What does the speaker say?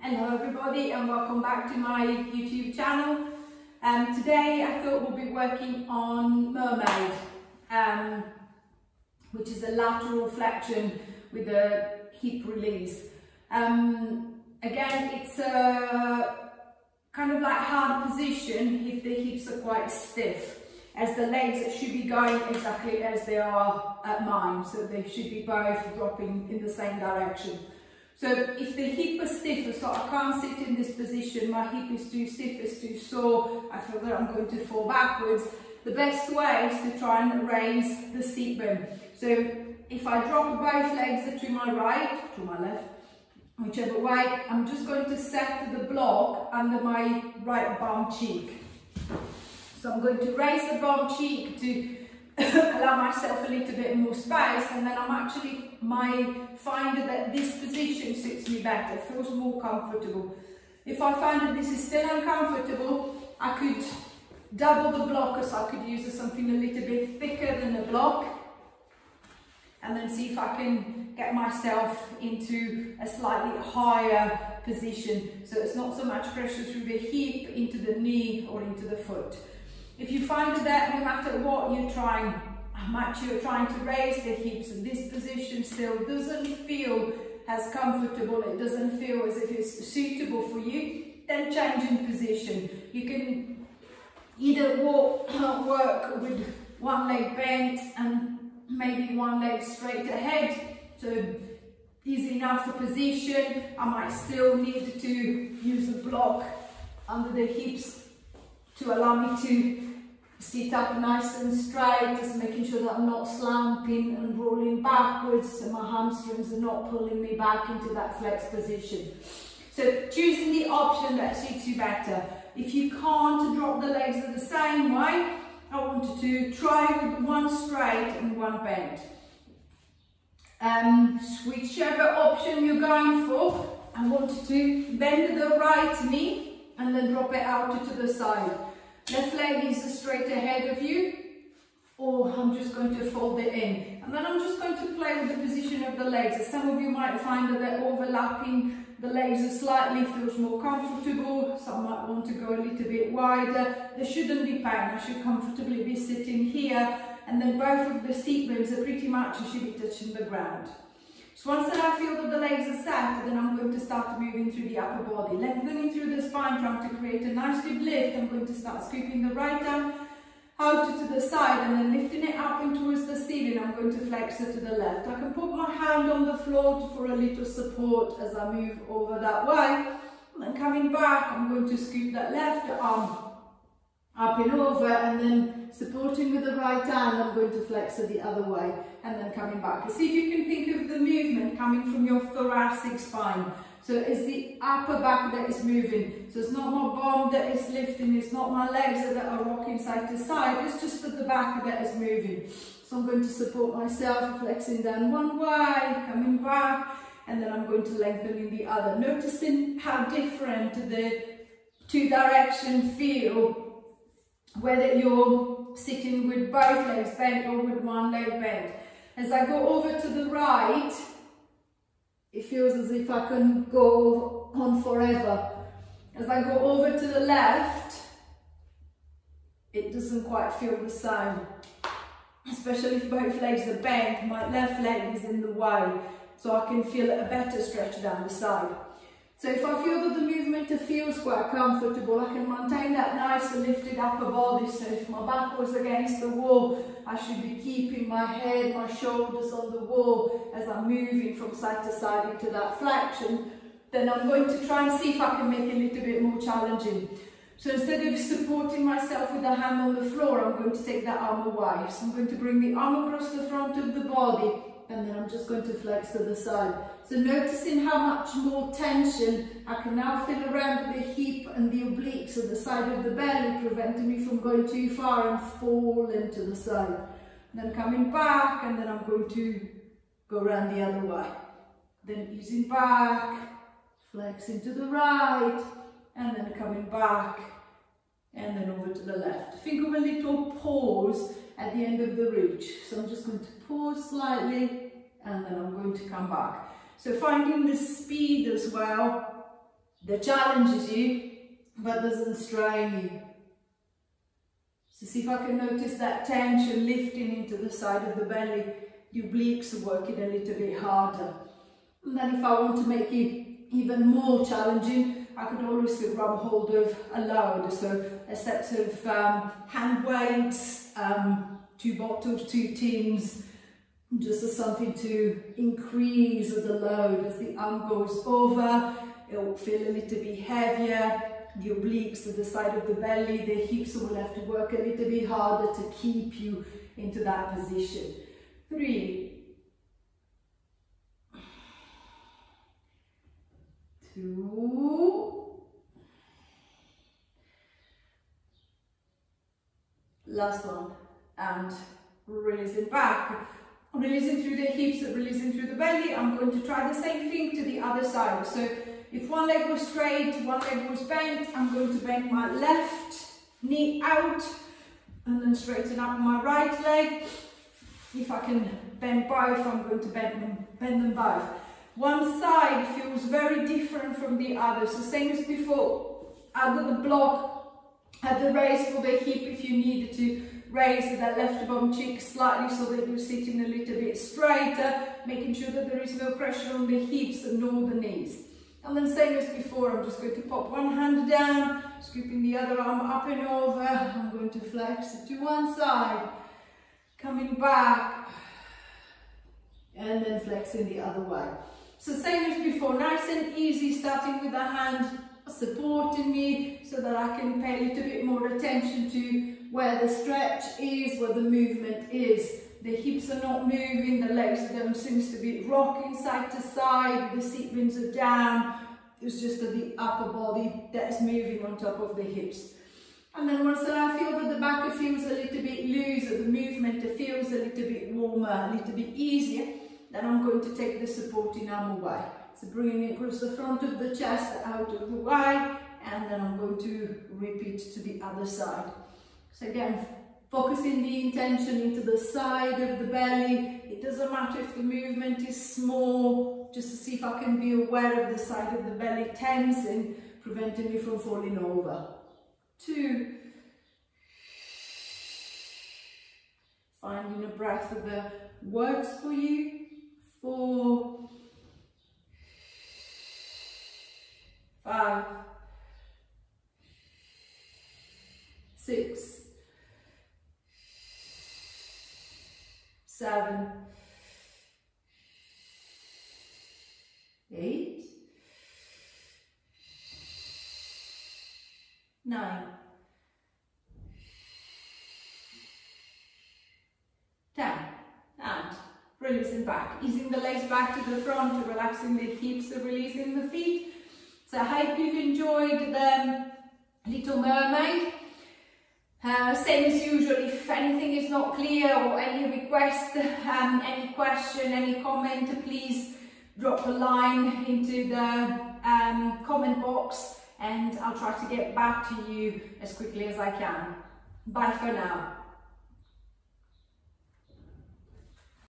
Hello everybody and welcome back to my YouTube channel. Today I thought we'll be working on mermaid, which is a lateral flexion with a hip release. Again, it's a kind of like hard position if the hips are quite stiff, as the legs should be going exactly as they are at mine, so they should be both dropping in the same direction. So if the hip is stiff, so I can't sit in this position, my hip is too stiff, it's too sore, I feel that I'm going to fall backwards, the best way is to try and raise the seat bone. So if I drop both legs to my right, to my left, whichever way, I'm just going to set the block under my right bum cheek. So I'm going to raise the bum cheek to allow myself a little bit more space, and then might find that this position suits me better, feels more comfortable. If I find that this is still uncomfortable, I could double the block, so I could use something a little bit thicker than the block, and then see if I can get myself into a slightly higher position, so it's not so much pressure through the hip into the knee or into the foot. If you find that no matter what you're trying, how much you're trying to raise the hips, and this position still doesn't feel as comfortable, it doesn't feel as if it's suitable for you, then change in position. You can either work with one leg bent and maybe one leg straight ahead, so easy enough for position. I might still need to use a block under the hips to allow me to sit up nice and straight, just making sure that I'm not slumping and rolling backwards, so my hamstrings are not pulling me back into that flex position. So choosing the option that suits you better. If you can't drop the legs the same way, I want you to try with one straight and one bent. Whichever option you're going for, I want you to bend the right knee and then drop it out to the side. Left leg is straight ahead of you, or I'm just going to fold it in. And then I'm just going to play with the position of the legs. As some of you might find that they're overlapping the legs slightly, feels more comfortable. Some might want to go a little bit wider. There shouldn't be pain. I should comfortably be sitting here, and then both of the seat bones are pretty much should be touching the ground. So once that I feel that the legs are set, then I'm going to start moving through the upper body, lengthening through the spine, trying to create a nice deep lift. I'm going to start scooping the right arm out to the side and then lifting it up and towards the ceiling. I'm going to flex it to the left. I can put my hand on the floor for a little support as I move over that way. And then coming back, I'm going to scoop that left arm up and over, and then supporting with the right hand, I'm going to flex it the other way, and then coming back. See if you can think of the movement coming from your thoracic spine. So it's the upper back that is moving. So it's not my bum that is lifting, it's not my legs that are rocking side to side, it's just the back that is moving. So I'm going to support myself, flexing down one way, coming back, and then I'm going to lengthen in the other. Noticing how different the two directions feel, whether you're sitting with both legs bent or with one leg bent. As I go over to the right, it feels as if I can go on forever. As I go over to the left, it doesn't quite feel the same. Especially if both legs are bent, my left leg is in the way, so I can feel a better stretch down the side. So if I feel that the movement feels quite comfortable, I can maintain that nice lifted upper body. So if my back was against the wall, I should be keeping my head, my shoulders on the wall as I'm moving from side to side into that flexion. Then I'm going to try and see if I can make it a little bit more challenging. So instead of supporting myself with the hand on the floor, I'm going to take that arm away. So I'm going to bring the arm across the front of the body, and then I'm just going to flex to the side. So noticing how much more tension I can now feel around the hip and the obliques at the side of the belly, preventing me from going too far and falling to the side. And then coming back, and then I'm going to go around the other way. Then easing back, flexing to the right, and then coming back, and then over to the left. Think of a little pause at the end of the reach. So I'm just going to pause slightly, and then I'm going to come back. So finding the speed as well that challenges you but doesn't strain you. So see if I can notice that tension lifting into the side of the belly. Your obliques are working a little bit harder. And then if I want to make it even more challenging, I could always grab hold of a load. So a set of hand weights, 2 bottles, 2 tins, just as something to increase the load. As the arm goes over, it will feel a little bit heavier. The obliques to the side of the belly, the hips will have to work a little bit harder to keep you into that position. 3, 2, last one, and releasing back, releasing through the hips, releasing through the belly. I'm going to try the same thing to the other side. So if one leg was straight, one leg was bent, I'm going to bend my left knee out and then straighten up my right leg. If I can bend both, I'm going to bend them both. One side feels very different from the other. So same as before, under the block, at the raise for the hip if you needed to raise that left bum cheek slightly so that you're sitting a little bit straighter, making sure that there is no pressure on the hips nor the knees. And then same as before, I'm just going to pop one hand down, scooping the other arm up and over. I'm going to flex it to one side, coming back, and then flexing the other way. So same as before, nice and easy, starting with the hand supporting me so that I can pay a little bit more attention to where the stretch is, where the movement is. The hips are not moving, the legs don't seem to be rocking side to side, the seat bones are down. It's just the upper body that's moving on top of the hips. And then once I feel that the back feels a little bit looser, the movement feels a little bit warmer, a little bit easier, then I'm going to take the supporting arm away. So bringing it across the front of the chest, out of the way, and then I'm going to repeat to the other side. So again, focusing the intention into the side of the belly. It doesn't matter if the movement is small, just to see if I can be aware of the side of the belly tensing, preventing me from falling over. 2. Finding a breath that works for you. 4. 5. 6. 7. 8. 9. 10. And releasing back, easing the legs back to the front, relaxing the hips, releasing the feet. So I hope you've enjoyed the Little Mermaid. Same as usual, if anything is not clear or any request, any question, any comment, please drop a line into the comment box and I'll try to get back to you as quickly as I can. Bye for now.